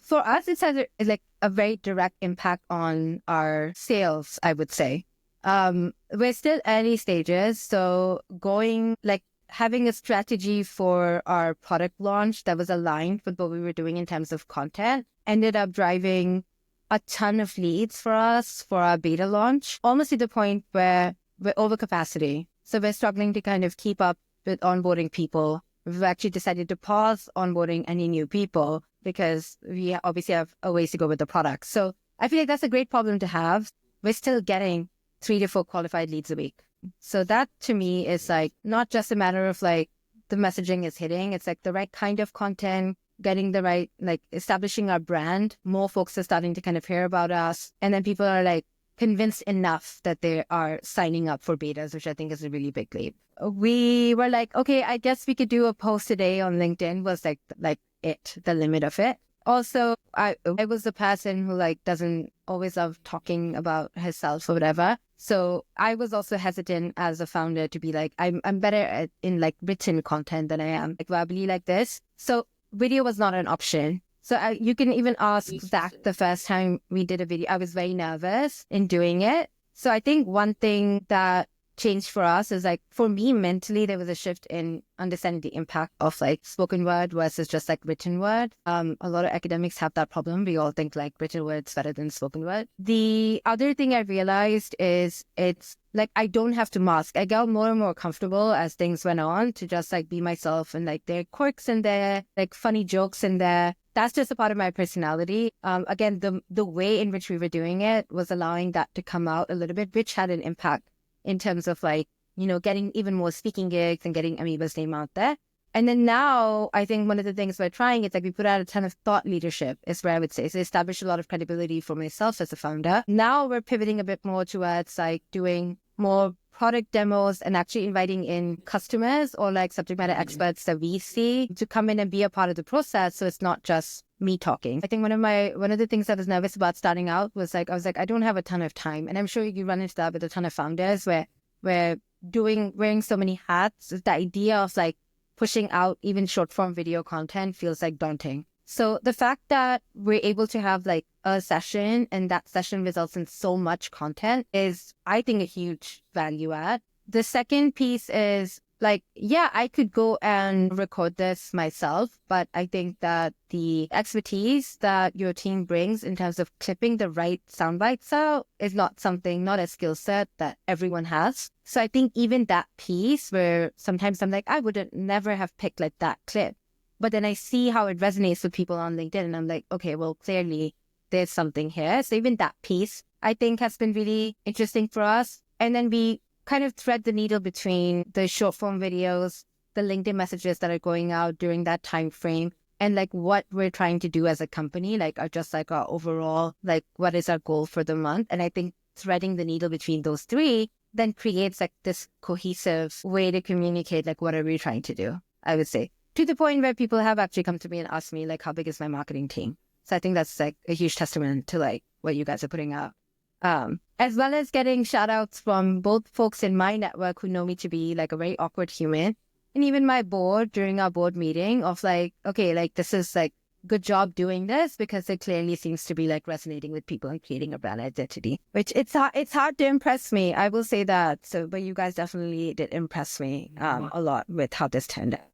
For us, it's like a very direct impact on our sales, I would say. We're still early stages. So having a strategy for our product launch that was aligned with what we were doing in terms of content ended up driving a ton of leads for us for our beta launch, almost to the point where we're over capacity. So we're struggling to kind of keep up with onboarding people. We've actually decided to pause onboarding any new people because we obviously have a ways to go with the product. So I feel like that's a great problem to have. We're still getting 3 to 4 qualified leads a week. So that to me is like not just a matter of like the messaging is hitting. It's like the right kind of content, getting the right, like establishing our brand. More folks are starting to kind of hear about us. And then people are like convinced enough that they are signing up for betas, which I think is a really big leap. We were like, okay, I guess we could do a post today on LinkedIn was like the limit of it. Also, I was the person who like doesn't always love talking about herself or whatever. So I was also hesitant as a founder to be like, I'm better in like written content than I am like verbally like this. So video was not an option. So you can even ask Zach the first time we did a video, I was very nervous in doing it. So I think one thing that changed for us is like, for me mentally, there was a shift in understanding the impact of like spoken word versus just like written word. A lot of academics have that problem. We all think like written word's better than spoken word. The other thing I realized is it's like, I don't have to mask. I got more and more comfortable as things went on to just like be myself, and like there are quirks in there, like funny jokes in there. That's just a part of my personality. Again, the way in which we were doing it was allowing that to come out a little bit, which had an impact in terms of like, getting even more speaking gigs and getting Amoeba's name out there. And then now I think one of the things we're trying is like we put out a ton of thought leadership is where I would say. So established a lot of credibility for myself as a founder. Now we're pivoting a bit more towards like doing more product demos and actually inviting in customers or like subject matter experts that we see to come in and be a part of the process. So it's not just me talking. I think one of the things I was nervous about starting out was like, I was like, I don't have a ton of time. And I'm sure you run into that with a ton of founders where we're wearing so many hats. The idea of like pushing out even short form video content feels like daunting. So the fact that we're able to have like a session and that session results in so much content is, I think, a huge value add. The second piece is like, yeah, I could go and record this myself, but I think that the expertise that your team brings in terms of clipping the right sound bites out is not a skill set that everyone has. So I think even that piece where sometimes I'm like, I would never have picked like that clip. But then I see how it resonates with people on LinkedIn and I'm like, okay, well, clearly there's something here. So even that piece, I think, has been really interesting for us. And then we kind of thread the needle between the short form videos, the LinkedIn messages that are going out during that time frame, and like what we're trying to do as a company, like just like our overall, like what is our goal for the month. And I think threading the needle between those three then creates like this cohesive way to communicate, like what are we trying to do, I would say. To the point where people have actually come to me and asked me, like, how big is my marketing team? So I think that's like a huge testament to like what you guys are putting out. As well as getting shout outs from both folks in my network who know me to be like a very awkward human, and even my board during our board meeting of like, okay, like this is like good job doing this because it clearly seems to be like resonating with people and creating a brand identity, which it's hard to impress me. I will say that. So, but you guys definitely did impress me a lot with how this turned out.